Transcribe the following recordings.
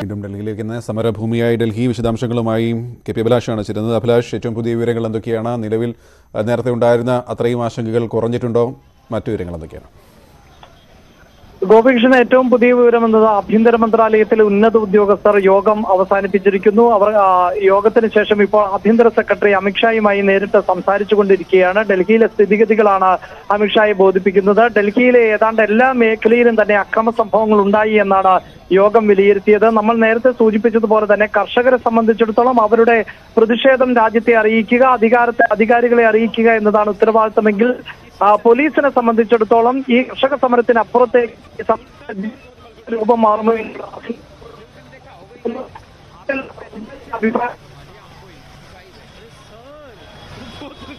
വീണ്ടും ഡൽഹിയിലേക്ക് സമരഭൂമിയായി ഡൽഹി വിശദാംശങ്ങളുമായി കെ പി അഭിലാഷാണ് ചേരുന്നത്. അഭിലാഷ്, ഏറ്റവും പുതിയ വിവരങ്ങൾ എന്തൊക്കെയാണ്? നിലവിൽ നേരത്തെ ഉണ്ടായിരുന്ന അത്രയും ആശങ്കകൾ കുറഞ്ഞിട്ടുണ്ടോ? മറ്റു വിവരങ്ങൾ എന്തൊക്കെയാണ്? ഗോപികൃഷ്ണൻ, ഏറ്റവും പുതിയ വിവരം എന്നത് ആഭ്യന്തര മന്ത്രാലയത്തിലെ ഉന്നത ഉദ്യോഗസ്ഥർ യോഗം അവസാനിപ്പിച്ചിരിക്കുന്നു. അവർ യോഗത്തിന് ശേഷം ഇപ്പോൾ ആഭ്യന്തര സെക്രട്ടറി അമിത്ഷായുമായി നേരിട്ട് സംസാരിച്ചുകൊണ്ടിരിക്കുകയാണ്. ഡൽഹിയിലെ സ്ഥിതിഗതികളാണ് അമിത്ഷായെ ബോധിപ്പിക്കുന്നത്. ഡൽഹിയിലെ ഏതാണ്ട് എല്ലാ മേഖലയിലും തന്നെ അക്രമ സംഭവങ്ങൾ ഉണ്ടായി എന്നാണ് യോഗം വിലയിരുത്തിയത്. നമ്മൾ നേരത്തെ സൂചിപ്പിച്ചതുപോലെ തന്നെ കർഷകരെ സംബന്ധിച്ചിടത്തോളം അവരുടെ പ്രതിഷേധം രാജ്യത്തെ അറിയിക്കുക, അധികാരികളെ അറിയിക്കുക എന്നതാണ് ഉത്തരവാദിത്തമെങ്കിൽ പോലീസിനെ സംബന്ധിച്ചിടത്തോളം ഈ കർഷക സമരത്തിന് അപ്പുറത്തേക്ക് രൂപം മാറുമെങ്കിൽ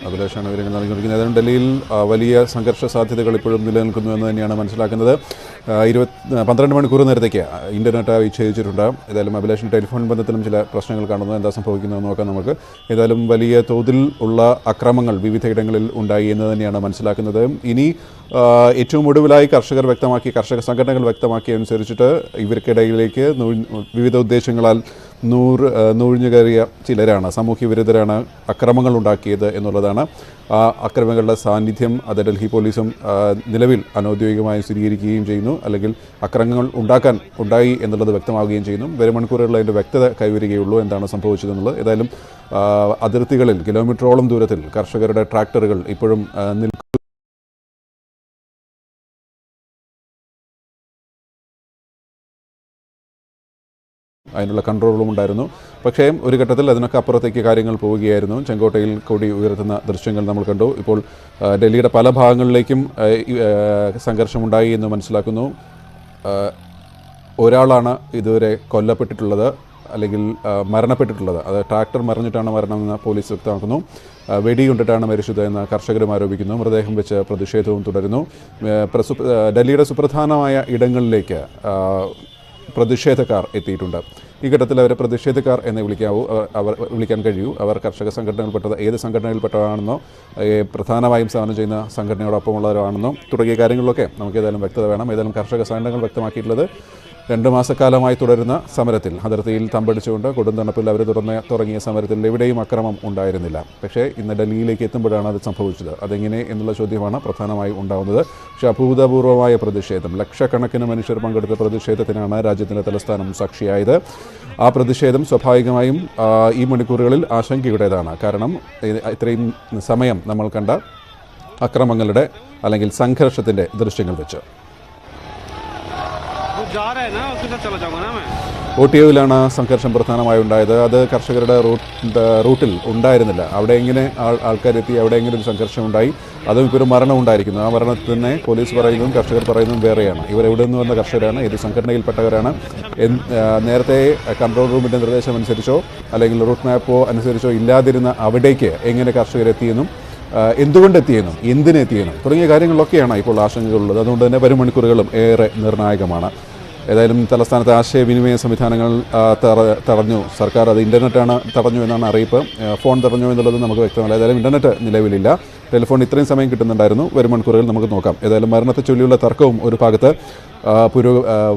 അഭിലാഷാണ് വിവരങ്ങൾ നൽകിയിരിക്കുന്നത്. ഏതായാലും ഡൽഹിയിൽ വലിയ സംഘർഷ സാധ്യതകൾ ഇപ്പോഴും നിലനിൽക്കുന്നു എന്ന് തന്നെയാണ് മനസ്സിലാക്കുന്നത്. 12 മണിക്കൂർ നേരത്തേക്ക് ഇന്റർനെറ്റ് വിച്ഛേദിച്ചിട്ടുണ്ട്. ഏതായാലും അഭിലാഷിന് ടെലിഫോൺ ബന്ധത്തിലും ചില പ്രശ്നങ്ങൾ കാണുന്നു. എന്താ സംഭവിക്കുന്നതെന്ന് നോക്കാം നമുക്ക്. ഏതായാലും വലിയ തോതിൽ ഉള്ള അക്രമങ്ങൾ വിവിധയിടങ്ങളിൽ ഉണ്ടായി എന്ന് തന്നെയാണ് മനസ്സിലാക്കുന്നത്. ഇനി ഏറ്റവും ഒടുവിലായി കർഷക സംഘടനകൾ വ്യക്തമാക്കിയ അനുസരിച്ചിട്ട് ഇവർക്കിടയിലേക്ക് വിവിധ ഉദ്ദേശങ്ങളാൽ നുഴഞ്ഞുകയറിയ ചിലരാണ്, സാമൂഹ്യ വിരുദ്ധരാണ് അക്രമങ്ങൾ ഉണ്ടാക്കിയത് എന്നുള്ളതാണ്. ആ അക്രമങ്ങളുടെ സാന്നിധ്യം അത് ഡൽഹി പോലീസും നിലവിൽ അനൗദ്യോഗികമായി സ്ഥിരീകരിക്കുകയും ചെയ്യുന്നു. അല്ലെങ്കിൽ അക്രമങ്ങൾ ഉണ്ടായി എന്നുള്ളത് വ്യക്തമാവുകയും ചെയ്യുന്നു. വരും മണിക്കൂറുകളിൽ അതിൻ്റെ വ്യക്തത കൈവരികയുള്ളൂ എന്താണ് സംഭവിച്ചതെന്നുള്ളത്. ഏതായാലും അതിർത്തികളിൽ കിലോമീറ്ററോളം ദൂരത്തിൽ കർഷകരുടെ ട്രാക്ടറുകൾ ഇപ്പോഴും അതിനുള്ള കൺട്രോളും ഉണ്ടായിരുന്നു. പക്ഷേ ഒരു ഘട്ടത്തിൽ അതിനൊക്കെ അപ്പുറത്തേക്ക് കാര്യങ്ങൾ പോവുകയായിരുന്നു. ചെങ്കോട്ടയിൽ കൊടി ഉയർത്തുന്ന ദൃശ്യങ്ങൾ നമ്മൾ കണ്ടു. ഇപ്പോൾ ഡൽഹിയുടെ പല ഭാഗങ്ങളിലേക്കും സംഘർഷമുണ്ടായി എന്ന് മനസ്സിലാക്കുന്നു. ഒരാളാണ് ഇതുവരെ കൊല്ലപ്പെട്ടിട്ടുള്ളത് അല്ലെങ്കിൽ മരണപ്പെട്ടിട്ടുള്ളത്. അത് ട്രാക്ടർ മറിഞ്ഞിട്ടാണ് മരണമെന്ന് പോലീസ് വ്യക്തമാക്കുന്നു. വെടികൊണ്ടിട്ടാണ് മരിച്ചത് എന്ന് കർഷകരും ആരോപിക്കുന്നു. മൃതദേഹം വെച്ച് പ്രതിഷേധവും തുടരുന്നു. ഡൽഹിയുടെ സുപ്രധാനമായ ഇടങ്ങളിലേക്ക് പ്രതിഷേധക്കാർ എത്തിയിട്ടുണ്ട്. ഈ ഘട്ടത്തിൽ അവരെ പ്രതിഷേധക്കാർ എന്ന് വിളിക്കാൻ കഴിയൂ. അവർ കർഷക സംഘടനയിൽപ്പെട്ടത് ഏത് സംഘടനയിൽപ്പെട്ടതാണെന്നോ പ്രധാനമായും സേവനം ചെയ്യുന്ന സംഘടനയോടൊപ്പമുള്ളവരാണെന്നോ തുടങ്ങിയ കാര്യങ്ങളിലൊക്കെ നമുക്ക് ഏതായാലും വ്യക്തത വേണം. ഏതായാലും കർഷക സംഘടനകൾ വ്യക്തമാക്കിയിട്ടുള്ളത് 2 മാസക്കാലമായി തുടരുന്ന സമരത്തിൽ അതിർത്തിയിൽ തമ്പടിച്ചുകൊണ്ട് കൊടുന്തണുപ്പിൽ അവർ തുടങ്ങിയ സമരത്തിൽ എവിടെയും അക്രമം ഉണ്ടായിരുന്നില്ല. പക്ഷേ ഇന്ന് ഡൽഹിയിലേക്ക് എത്തുമ്പോഴാണ് അത് സംഭവിച്ചത്. അതെങ്ങനെ എന്നുള്ള ചോദ്യമാണ് പ്രധാനമായി ഉണ്ടാകുന്നത്. പക്ഷേ അഭൂതപൂർവമായ പ്രതിഷേധം, ലക്ഷക്കണക്കിന് മനുഷ്യർ പങ്കെടുത്ത പ്രതിഷേധത്തിനാണ് രാജ്യത്തിൻ്റെ തലസ്ഥാനം സാക്ഷിയായത്. ആ പ്രതിഷേധം സ്വാഭാവികമായും ഈ മണിക്കൂറുകളിൽ ആശങ്കയുടേതാണ്. കാരണം ഇത്രയും സമയം നമ്മൾ കണ്ട അക്രമങ്ങളുടെ അല്ലെങ്കിൽ സംഘർഷത്തിൻ്റെ ദൃശ്യങ്ങൾ വെച്ച് OTOയിലാണ് സംഘർഷം പ്രധാനമായി ഉണ്ടായത്. അത് കർഷകരുടെ റൂട്ടിൽ ഉണ്ടായിരുന്നില്ല. അവിടെ എങ്ങനെ ആൾക്കാരെത്തി, അവിടെ എങ്ങനെ ഒരു സംഘർഷം ഉണ്ടായി, അതും ഇപ്പോൾ ഒരു മരണം ഉണ്ടായിരിക്കുന്നു. ആ മരണത്തിൽ തന്നെ പോലീസ് പറയുന്നതും കർഷകർ പറയുന്നതും വേറെയാണ്. ഇവരെവിടെ നിന്ന് വന്ന കർഷകരാണ്, ഏത് സംഘടനയിൽപ്പെട്ടവരാണ്, നേരത്തെ കൺട്രോൾ റൂമിൻ്റെ നിർദ്ദേശം അനുസരിച്ചോ അല്ലെങ്കിൽ റൂട്ട് മാപ്പോ അനുസരിച്ചോ ഇല്ലാതിരുന്ന അവിടേക്ക് എങ്ങനെ കർഷകരെത്തിയെന്നും എന്തുകൊണ്ടെത്തിയെന്നും എന്തിനെത്തിയെന്നും തുടങ്ങിയ കാര്യങ്ങളിലൊക്കെയാണ് ഇപ്പോൾ ആശങ്കകളുള്ളത്. അതുകൊണ്ട് തന്നെ വരും മണിക്കൂറുകളും ഏറെ നിർണായകമാണ്. ഏതായാലും തലസ്ഥാനത്തെ ആശയവിനിമയ സംവിധാനങ്ങൾ തടഞ്ഞു. സർക്കാർ അത് ഇൻ്റർനെറ്റാണ് തടഞ്ഞു എന്നാണ് അറിയിപ്പ്. ഫോൺ തടഞ്ഞു എന്നുള്ളത് നമുക്ക് വ്യക്തമല്ല. ഏതായാലും ഇൻ്റർനെറ്റ് നിലവിലില്ല. ടെലിഫോൺ ഇത്രയും സമയം കിട്ടുന്നുണ്ടായിരുന്നു. വരും മണിക്കൂറുകൾ നമുക്ക് നോക്കാം. ഏതായാലും മരണത്തെ ചൊല്ലിയുള്ള തർക്കവും ഒരു ഭാഗത്ത്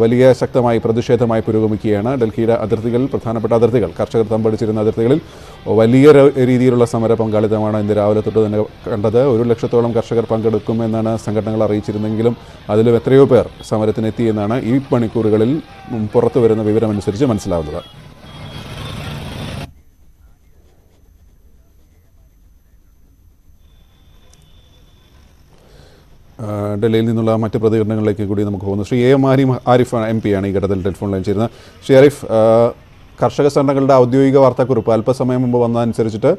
വലിയ ശക്തമായി പ്രതിഷേധമായി പുരോഗമിക്കുകയാണ്. ഡൽഹിയുടെ അതിർത്തികൾ, പ്രധാനപ്പെട്ട അതിർത്തികൾ, കർഷകർ തമ്പടിച്ചിരുന്ന അതിർത്തികളിൽ വലിയ രീതിയിലുള്ള സമര പങ്കാളിത്തമാണ് ഇന്ന് രാവിലെ തൊട്ട് തന്നെ കണ്ടത്. 1 ലക്ഷത്തോളം കർഷകർ പങ്കെടുക്കുമെന്നാണ് സംഘടനകൾ അറിയിച്ചിരുന്നെങ്കിലും അതിലും എത്രയോ പേർ സമരത്തിനെത്തിയെന്നാണ് ഈ മണിക്കൂറുകളിൽ പുറത്തു വരുന്ന വിവരമനുസരിച്ച് മനസ്സിലാവുന്നത്. ഡൽഹിയിൽ നിന്നുള്ള മറ്റ് പ്രതികരണങ്ങളിലേക്ക് കൂടി നമുക്ക് പോകുന്നു. ശ്രീ AM ആരിഫ് MP ആണ് ഈ ഘട്ടത്തിൽ ടെലിഫോൺ ലൈൻ ചേരുന്നത്. ശ്രീ ആരിഫ്, കർഷക സംഘടനകളുടെ ഔദ്യോഗിക വാർത്താക്കുറിപ്പ് അല്പസമയം മുമ്പ് വന്നതനുസരിച്ചിട്ട്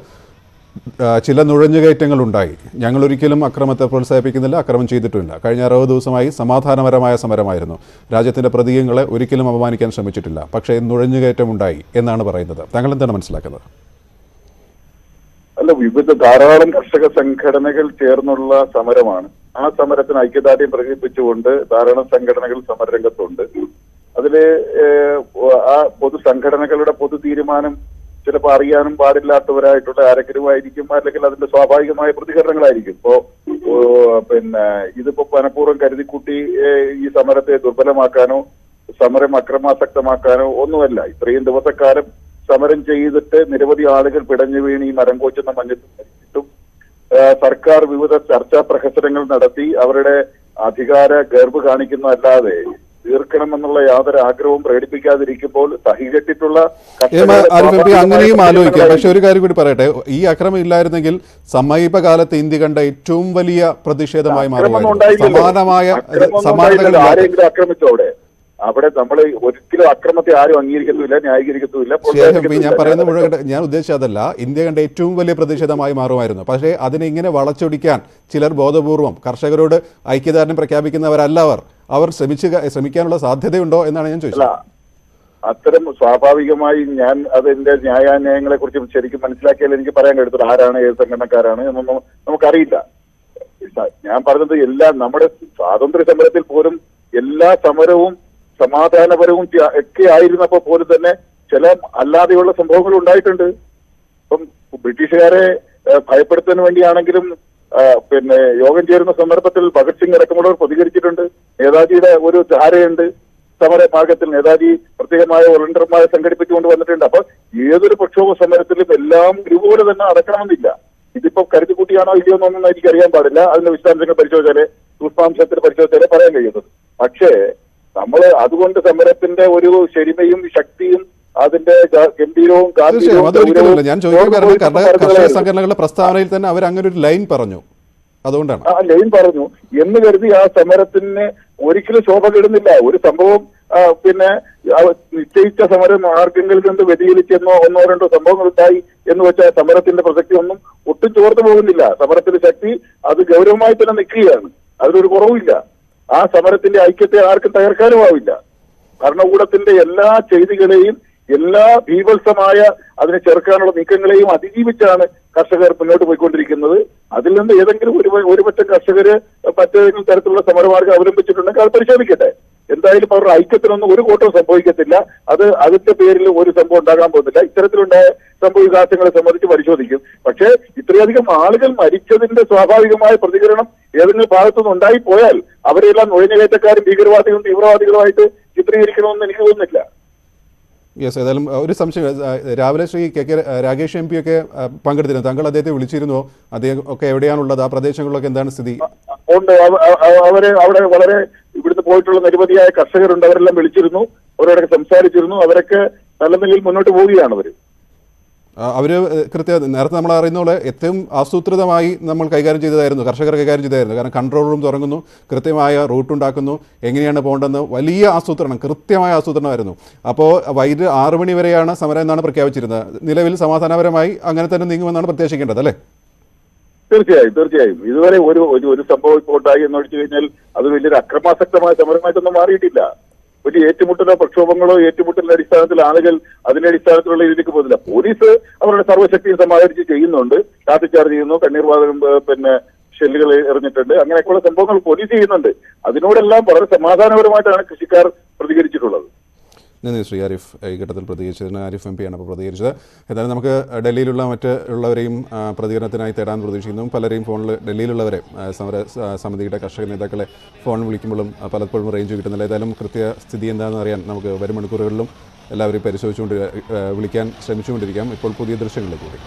ചില നുഴഞ്ഞുകയറ്റങ്ങൾ ഉണ്ടായി. ഞങ്ങളൊരിക്കലും അക്രമത്തെ പ്രോത്സാഹിപ്പിക്കുന്നില്ല, അക്രമം ചെയ്തിട്ടുമില്ല. കഴിഞ്ഞ 60 ദിവസമായി സമാധാനപരമായ സമരമായിരുന്നു. രാജ്യത്തിൻ്റെ പ്രതീകങ്ങളെ ഒരിക്കലും അപമാനിക്കാൻ ശ്രമിച്ചിട്ടില്ല. പക്ഷേ നുഴഞ്ഞുകയറ്റം ഉണ്ടായി എന്നാണ് പറയുന്നത്. താങ്കൾ എന്താണ് മനസ്സിലാക്കുന്നത്? അല്ല, ധാരാളം കർഷക സംഘടനകൾ ചേർന്നുള്ള സമരമാണ്. ആ സമരത്തിന് ഐക്യദാർഢ്യം പ്രകടിപ്പിച്ചുകൊണ്ട് ധാരാളം സംഘടനകൾ സമരരംഗത്തുണ്ട്. അതില് ആ പൊതുസംഘടനകളുടെ പൊതു തീരുമാനം ചിലപ്പോൾ അറിയാനും പാടില്ലാത്തവരായിട്ടുള്ള ആരെങ്കിലും ആയിരിക്കും, അല്ലെങ്കിൽ അതിന്റെ സ്വാഭാവികമായ പ്രതികരണങ്ങളായിരിക്കും. ഇതിപ്പോ മനഃപൂർവ്വം കരുതിക്കൂട്ടി ഈ സമരത്തെ ദുർബലമാക്കാനോ സമരം അക്രമാസക്തമാക്കാനോ ഒന്നുമല്ല. ഇത്രയും ദിവസക്കാലം സമരം ചെയ്തിട്ട് നിരവധി ആളുകൾ പിടഞ്ഞു വീണ് ഈ മരം കോച്ചുന്ന മഞ്ഞത്തും മരിച്ചിട്ടും സർക്കാർ വിവിധ ചർച്ചാ പ്രഹസനങ്ങൾ നടത്തി അവരുടെ അധികാര ഗർവ് കാണിക്കുന്നതല്ലാതെ തീർക്കണമെന്നുള്ള യാതൊരു ആഗ്രഹവും പ്രകടിപ്പിക്കാതിരിക്കുമ്പോൾ സഹികെട്ടിട്ടുള്ള അങ്ങനെയും ആലോചിക്കാം. പക്ഷെ ഒരു കാര്യം കൂടി പറയട്ടെ, ഈ അക്രമം ഇല്ലായിരുന്നെങ്കിൽ സമീപകാലത്ത് ഇന്ത്യ കണ്ട ഏറ്റവും വലിയ പ്രതിഷേധമായി സമാനതകൾ ആരെങ്കിലും ആക്രമിച്ചോടെ അവിടെ നമ്മൾ ഒരിക്കലും അക്രമത്തെ ആരും അംഗീകരിക്കത്തുമില്ല, ന്യായീകരിക്കത്തുമില്ല. ഞാൻ പറയുന്ന മുഴുവൻ ഞാൻ ഉദ്ദേശിച്ചതല്ല, ഇന്ത്യ കണ്ട ഏറ്റവും വലിയ പ്രതിഷേധമായി മാറുമായിരുന്നു. പക്ഷേ അതിനെ ഇങ്ങനെ വളച്ചൊടിക്കാൻ ചിലർ ബോധപൂർവം കർഷകരോട് ഐക്യദാർഢ്യം പ്രഖ്യാപിക്കുന്നവരല്ല അവർ ശ്രമിക്കാനുള്ള സാധ്യതയുണ്ടോ എന്നാണ് ഞാൻ ചോദിച്ചത്. അത്തരം സ്വാഭാവികമായി ഞാൻ അതിന്റെ ന്യായാന്യായങ്ങളെ കുറിച്ച് ശരിക്കും മനസ്സിലാക്കിയാൽ എനിക്ക് പറയാൻ കഴിയത്തുള്ളൂ ആരാണ് ഏത് സംഘടനക്കാരാണ് എന്നൊന്നും നമുക്കറിയില്ല. ഞാൻ പറഞ്ഞത് എല്ലാം നമ്മുടെ സ്വാതന്ത്ര്യ സമരത്തിൽ പോലും എല്ലാ സമരവും സമാധാനപരവും ഒക്കെ ആയിരുന്നപ്പോൾ പോലും തന്നെ ചില അല്ലാതെയുള്ള സംഭവങ്ങൾ ഉണ്ടായിട്ടുണ്ട്. ഇപ്പം ബ്രിട്ടീഷുകാരെ ഭയപ്പെടുത്തുന്നതിന് വേണ്ടിയാണെങ്കിലും യോഗം ചേരുന്ന സന്ദർഭത്തിൽ ഭഗത് സിംഗ് അടക്കമുള്ളവർ പ്രതികരിച്ചിട്ടുണ്ട്. നേതാജിയുടെ ഒരു ധാരയുണ്ട് സമര മാർഗത്തിൽ. നേതാജി പ്രത്യേകമായ വോളണ്ടിയർമാരെ സംഘടിപ്പിച്ചുകൊണ്ട് വന്നിട്ടുണ്ട്. അപ്പൊ ഏതൊരു പ്രക്ഷോഭ സമരത്തിലും എല്ലാം ഒരുപോലെ തന്നെ നടക്കണമെന്നില്ല. ഇതിപ്പോ കരുതിക്കുട്ടിയാണോ ഇല്ലയോ എന്നൊന്നും എനിക്കറിയാൻ പാടില്ല. അതിന്റെ വിശദാംശങ്ങൾ പരിശോധിച്ചാലേ സൂക്ഷ്മാംശത്തിൽ പരിശോധിച്ചാലേ പറയാൻ കഴിയുന്നത്. പക്ഷേ നമ്മൾ അതുകൊണ്ട് സമരത്തിന്റെ ഒരു ശരിമയും ശക്തിയും അതിന്റെ ഗംഭീരവും ഞാൻ ചോദിക്കാൻ സംഘടനകളുടെ പ്രസ്താവനയിൽ തന്നെ അവർ അങ്ങനെ ഒരു ലൈൻ പറഞ്ഞു, അതുകൊണ്ടാണ് ആ ലൈൻ പറഞ്ഞു എന്ന് കരുതി ആ സമരത്തിന് ഒരിക്കലും ശോഭ കിടുന്നില്ല. ഒരു സംഭവം നിശ്ചയിച്ച സമര മാർഗങ്ങളിൽ നിന്ന് വ്യതിചലിച്ചെന്നോ ഒന്നോ രണ്ടോ സംഭവങ്ങൾ ഉണ്ടായി എന്ന് വെച്ചാൽ സമരത്തിന്റെ പ്രസക്തി ഒന്നും ഒട്ടും ചോർന്നു പോകുന്നില്ല. സമരത്തിന്റെ ശക്തി അത് ഗൗരവമായി തന്നെ നിൽക്കുകയാണ്, അതിലൊരു കുറവില്ല. ആ സമരത്തിന്റെ ഐക്യത്തെ ആർക്കും തകർക്കാനും ആവില്ല. ഭരണകൂടത്തിന്റെ എല്ലാ ചെയ്തികളെയും എല്ലാ ഭീവത്സമായ അതിനെ ചെറുക്കാനുള്ള നീക്കങ്ങളെയും അതിജീവിച്ചാണ് കർഷകർ മുന്നോട്ട് പോയിക്കൊണ്ടിരിക്കുന്നത്. അതിൽ നിന്ന് ഏതെങ്കിലും ഒരുപറ്റം കർഷകര് മറ്റേതെങ്കിലും തരത്തിലുള്ള സമരമാർഗം അവലംബിച്ചിട്ടുണ്ടെങ്കിൽ അത് പരിശോധിക്കട്ടെ. എന്തായാലും അവരുടെ ഐക്യത്തിനൊന്നും ഒരു കോട്ടവും സംഭവിക്കത്തില്ല. അത് അതിന്റെ പേരിൽ ഒരു സംഭവം ഉണ്ടാകാൻ പോകുന്നില്ല. ഇത്തരത്തിലുണ്ടായ സംഭവ വികാസങ്ങളെ സംബന്ധിച്ച് പരിശോധിക്കും. പക്ഷേ ഇത്രയധികം ആളുകൾ മരിച്ചതിന്റെ സ്വാഭാവികമായ പ്രതികരണം ഏതെങ്കിലും ഭാഗത്തുനിന്ന് ഉണ്ടായിപ്പോയാൽ അവരെല്ലാം നുഴഞ്ഞുകയറ്റക്കാരും ഭീകരവാദികളും തീവ്രവാദികളുമായിട്ട് ചിത്രീകരിക്കണമെന്ന് എനിക്ക് തോന്നുന്നില്ല. യെസ്, ഏതായാലും ഒരു സംശയം, രാവിലെ ശ്രീ കെ രാഗേഷ് MP ഒക്കെ പങ്കെടുത്തിരുന്നു. താങ്കൾ അദ്ദേഹത്തെ വിളിച്ചിരുന്നോ? അദ്ദേഹം ഒക്കെ എവിടെയാണുള്ളത്? ആ പ്രദേശങ്ങളിലൊക്കെ എന്താണ് സ്ഥിതി? ഉണ്ട്. അവര് അവിടെ വളരെ ഇവിടുന്ന് പോയിട്ടുള്ള നിരവധിയായ കർഷകരുണ്ട്. അവരെല്ലാം വിളിച്ചിരുന്നു, അവരോടൊക്കെ സംസാരിച്ചിരുന്നു. അവരൊക്കെ നല്ല നിലയിൽ മുന്നോട്ട് പോവുകയാണ്. അവർ നേരത്തെ നമ്മൾ അറിയുന്ന പോലെ ഏറ്റവും ആസൂത്രിതമായി നമ്മൾ കൈകാര്യം ചെയ്തതായിരുന്നു, കർഷകർ കൈകാര്യം ചെയ്തായിരുന്നു. കാരണം കൺട്രോൾ റൂം തുടങ്ങുന്നു, കൃത്യമായ റൂട്ട് ഉണ്ടാക്കുന്നു, എങ്ങനെയാണ് പോകേണ്ടതെന്ന് വലിയ ആസൂത്രണം, കൃത്യമായ ആസൂത്രണമായിരുന്നു. അപ്പോൾ വൈകിട്ട് 6 മണി വരെയാണ് സമരം എന്നാണ് പ്രഖ്യാപിച്ചിരുന്നത്. നിലവിൽ സമാധാനപരമായി അങ്ങനെ തന്നെ നീങ്ങുമെന്നാണ് പ്രത്യാശിക്കേണ്ടത്, അല്ലേ? തീർച്ചയായും ഇതുവരെ ഒരു സംഭവം ഇപ്പോൾ ഉണ്ടായി എന്ന് വെച്ച് കഴിഞ്ഞാൽ അത് വലിയൊരു അക്രമാസക്തമായ സമരമായിട്ടൊന്നും മാറിയിട്ടില്ല. വലിയ ഏറ്റുമുട്ടലോ പ്രക്ഷോഭങ്ങളോ ഏറ്റുമുട്ടലിന്റെ അടിസ്ഥാനത്തിൽ ആളുകൾ അതിന്റെ അടിസ്ഥാനത്തിലുള്ള ഇതിലേക്ക് പോകുന്നില്ല. പോലീസ് അവരുടെ സർവ്വശക്തിയും സമാഹരിച്ച് ചെയ്യുന്നുണ്ട്. ലാത്തിച്ചാർജ് ചെയ്യുന്നു, കണ്ണീർവാതകം ഷെല്ലുകൾ എറിഞ്ഞിട്ടുണ്ട്. അങ്ങനെയൊക്കെയുള്ള സംഭവങ്ങൾ പോലീസ് ചെയ്യുന്നുണ്ട്. അതിനോടെല്ലാം വളരെ സമാധാനപരമായിട്ടാണ് കൃഷിക്കാർ പ്രതികരിച്ചിട്ടുള്ളത്. നന്ദി ശ്രീ ആരിഫ്. ഈ ഘട്ടത്തിൽ പ്രതികരിച്ചതിന് ആരിഫ് MP ആണ് അപ്പോൾ പ്രതികരിച്ചത്. എന്തായാലും നമുക്ക് ഡൽഹിയിലുള്ള മറ്റുള്ളവരെയും പ്രതികരണത്തിനായി തേടാൻ പ്രതീക്ഷിക്കുന്നു. പലരെയും ഫോണിൽ ഡൽഹിയിലുള്ളവരെ സമര സമിതിയുടെ കർഷക നേതാക്കളെ ഫോൺ വിളിക്കുമ്പോഴും പലപ്പോഴും റേഞ്ച് കിട്ടുന്നില്ല. ഏതായാലും കൃത്യസ്ഥിതി എന്താണെന്ന് അറിയാൻ നമുക്ക് വരും മണിക്കൂറുകളിലും എല്ലാവരെയും പരിശോധിച്ചുകൊണ്ട് വിളിക്കാൻ ശ്രമിച്ചുകൊണ്ടിരിക്കാം. ഇപ്പോൾ പുതിയ ദൃശ്യങ്ങളിലേക്ക് കൂടി.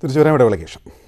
തിരിച്ചു വരാം ഇടവേളയ്ക്ക് ശേഷം.